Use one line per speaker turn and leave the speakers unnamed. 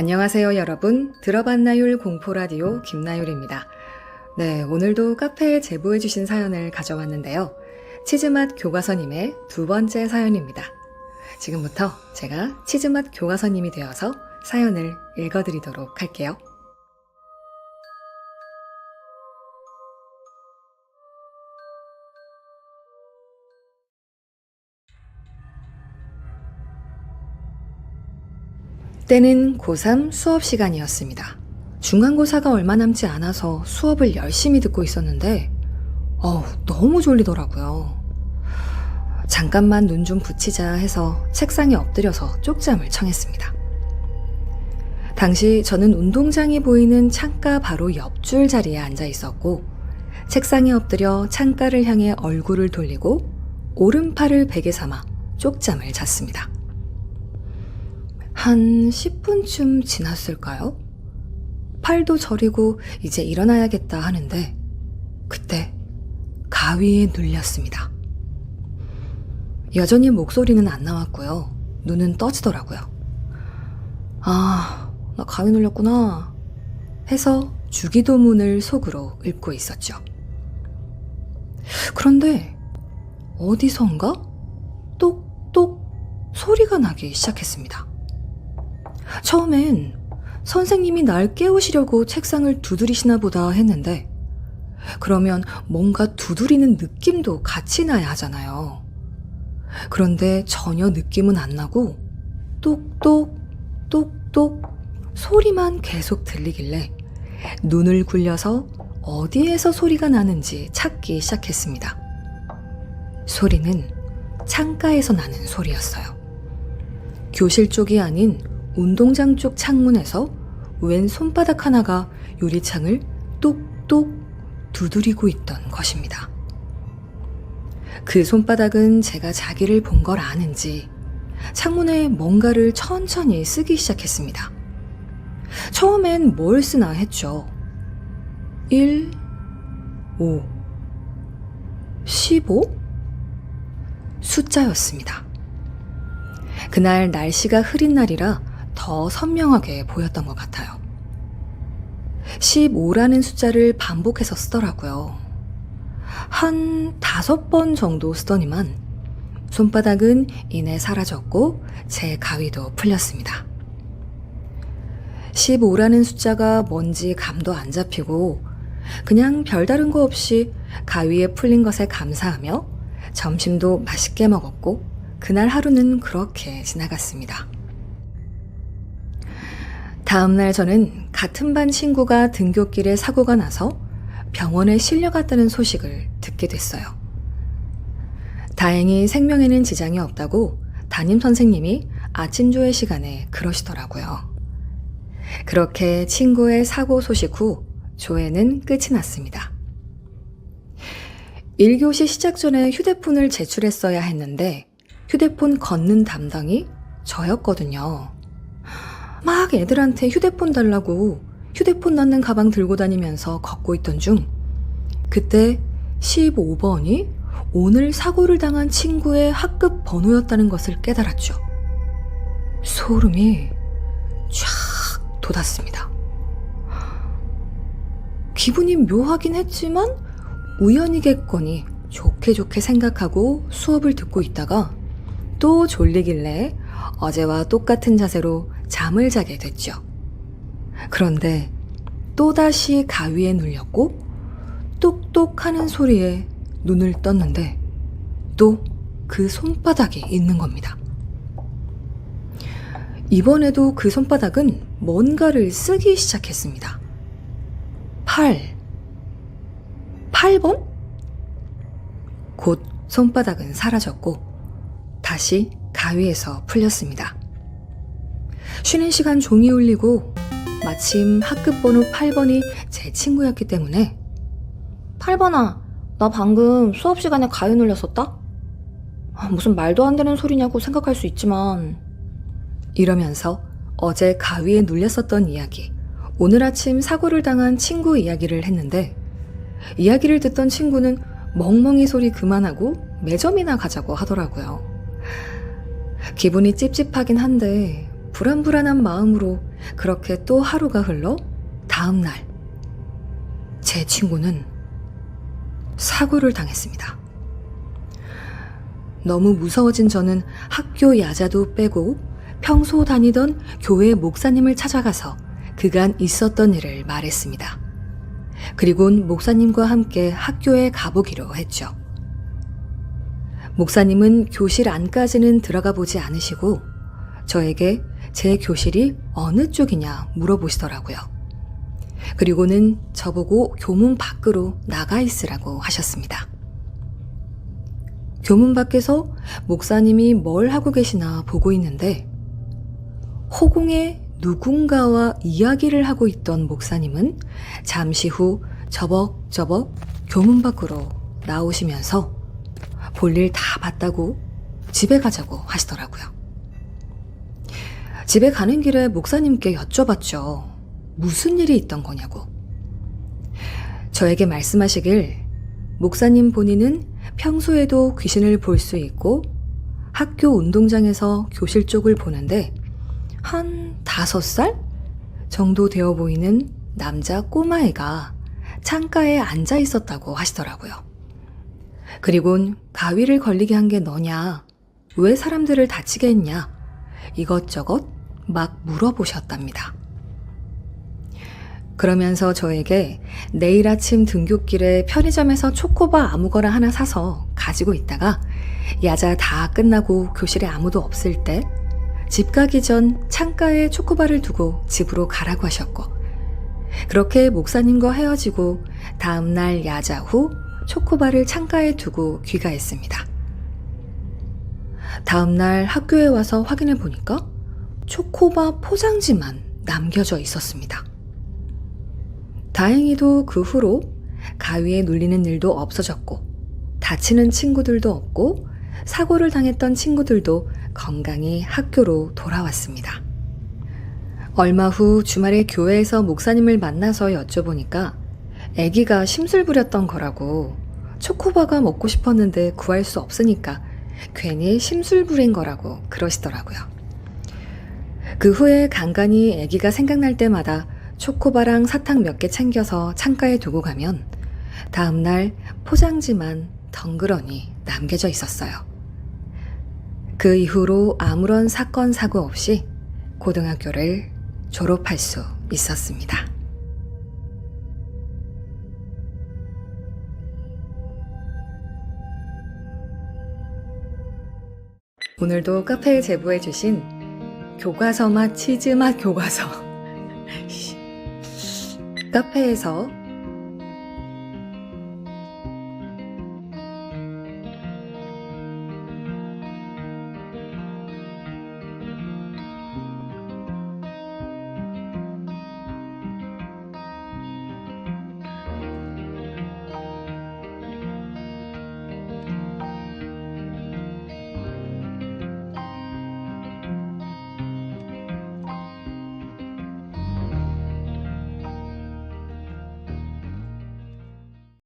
안녕하세요 여러분. 들어봤나율 공포라디오 김나율입니다. 네, 오늘도 카페에 제보해주신 사연을 가져왔는데요. 치즈맛 교과서님의 두 번째 사연입니다. 지금부터 제가 치즈맛 교과서님이 되어서 사연을 읽어드리도록 할게요. 때는 고3 수업 시간이었습니다. 중간고사가 얼마 남지 않아서 수업을 열심히 듣고 있었는데 너무 졸리더라고요. 잠깐만 눈 좀 붙이자 해서 책상에 엎드려서 쪽잠을 청했습니다. 당시 저는 운동장이 보이는 창가 바로 옆줄 자리에 앉아 있었고 책상에 엎드려 창가를 향해 얼굴을 돌리고 오른팔을 베개 삼아 쪽잠을 잤습니다. 한 10분쯤 지났을까요? 팔도 저리고 이제 일어나야겠다 하는데 그때 가위에 눌렸습니다. 여전히 목소리는 안 나왔고요. 눈은 떠지더라고요. 나 가위 눌렸구나 해서 주기도문을 속으로 읊고 있었죠. 그런데 어디선가 똑똑 소리가 나기 시작했습니다. 처음엔 선생님이 날 깨우시려고 책상을 두드리시나 보다 했는데 그러면 뭔가 두드리는 느낌도 같이 나야 하잖아요. 그런데 전혀 느낌은 안 나고 똑똑 똑똑 소리만 계속 들리길래 눈을 굴려서 어디에서 소리가 나는지 찾기 시작했습니다. 소리는 창가에서 나는 소리였어요. 교실 쪽이 아닌 운동장 쪽 창문에서 왼 손바닥 하나가 유리창을 똑똑 두드리고 있던 것입니다. 그 손바닥은 제가 자기를 본 걸 아는지 창문에 뭔가를 천천히 쓰기 시작했습니다. 처음엔 뭘 쓰나 했죠. 1, 5, 15? 숫자였습니다. 그날 날씨가 흐린 날이라 더 선명하게 보였던 것 같아요. 15라는 숫자를 반복해서 쓰더라고요. 한 5번 정도 쓰더니만 손바닥은 이내 사라졌고 제 가위도 풀렸습니다. 15라는 숫자가 뭔지 감도 안 잡히고 그냥 별다른 거 없이 가위에 풀린 것에 감사하며 점심도 맛있게 먹었고 그날 하루는 그렇게 지나갔습니다. 다음날 저는 같은 반 친구가 등굣길에 사고가 나서 병원에 실려갔다는 소식을 듣게 됐어요. 다행히 생명에는 지장이 없다고 담임 선생님이 아침 조회 시간에 그러시더라고요. 그렇게 친구의 사고 소식 후 조회는 끝이 났습니다. 1교시 시작 전에 휴대폰을 제출했어야 했는데 휴대폰 걷는 담당이 저였거든요. 막 애들한테 휴대폰 달라고 휴대폰 넣는 가방 들고 다니면서 걷고 있던 중 그때 15번이 오늘 사고를 당한 친구의 학급 번호였다는 것을 깨달았죠. 소름이 쫙 돋았습니다. 기분이 묘하긴 했지만 우연이겠거니 좋게 생각하고 수업을 듣고 있다가 또 졸리길래 어제와 똑같은 자세로 잠을 자게 됐죠. 그런데 또다시 가위에 눌렸고 똑똑 하는 소리에 눈을 떴는데 또 그 손바닥이 있는 겁니다. 이번에도 그 손바닥은 뭔가를 쓰기 시작했습니다. 8번? 곧 손바닥은 사라졌고 다시 가위에서 풀렸습니다. 쉬는 시간 종이 울리고 마침 학급 번호 8번이 제 친구였기 때문에 8번아, 나 방금 수업 시간에 가위 눌렸었다? 무슨 말도 안 되는 소리냐고 생각할 수 있지만 이러면서 어제 가위에 눌렸었던 이야기, 오늘 아침 사고를 당한 친구 이야기를 했는데 이야기를 듣던 친구는 멍멍이 소리 그만하고 매점이나 가자고 하더라고요. 기분이 찝찝하긴 한데 불안불안한 마음으로 그렇게 또 하루가 흘러 다음 날 제 친구는 사고를 당했습니다. 너무 무서워진 저는 학교 야자도 빼고 평소 다니던 교회 목사님을 찾아가서 그간 있었던 일을 말했습니다. 그리곤 목사님과 함께 학교에 가보기로 했죠. 목사님은 교실 안까지는 들어가 보지 않으시고 저에게 제 교실이 어느 쪽이냐 물어보시더라고요. 그리고는 저보고 교문 밖으로 나가 있으라고 하셨습니다. 교문 밖에서 목사님이 뭘 하고 계시나 보고 있는데 허공에 누군가와 이야기를 하고 있던 목사님은 잠시 후 저벅저벅 교문 밖으로 나오시면서 볼일 다 봤다고 집에 가자고 하시더라고요. 집에 가는 길에 목사님께 여쭤봤죠. 무슨 일이 있던 거냐고. 저에게 말씀하시길 목사님 본인은 평소에도 귀신을 볼 수 있고 학교 운동장에서 교실 쪽을 보는데 한 5살 정도 되어 보이는 남자 꼬마애가 창가에 앉아 있었다고 하시더라고요. 그리곤 가위를 걸리게 한 게 너냐, 왜 사람들을 다치게 했냐, 이것저것 막 물어보셨답니다. 그러면서 저에게 내일 아침 등굣길에 편의점에서 초코바 아무거나 하나 사서 가지고 있다가 야자 다 끝나고 교실에 아무도 없을 때 집 가기 전 창가에 초코바를 두고 집으로 가라고 하셨고, 그렇게 목사님과 헤어지고 다음날 야자 후 초코바를 창가에 두고 귀가했습니다. 다음날 학교에 와서 확인해 보니까 초코바 포장지만 남겨져 있었습니다. 다행히도 그 후로 가위에 눌리는 일도 없어졌고 다치는 친구들도 없고 사고를 당했던 친구들도 건강히 학교로 돌아왔습니다. 얼마 후 주말에 교회에서 목사님을 만나서 여쭤보니까 아기가 심술 부렸던 거라고, 초코바가 먹고 싶었는데 구할 수 없으니까 괜히 심술 부린 거라고 그러시더라고요. 그 후에 간간히 아기가 생각날 때마다 초코바랑 사탕 몇 개 챙겨서 창가에 두고 가면 다음날 포장지만 덩그러니 남겨져 있었어요. 그 이후로 아무런 사건 사고 없이 고등학교를 졸업할 수 있었습니다. 오늘도 카페에 제보해주신 교과서 맛 치즈 맛 교과서 카페에서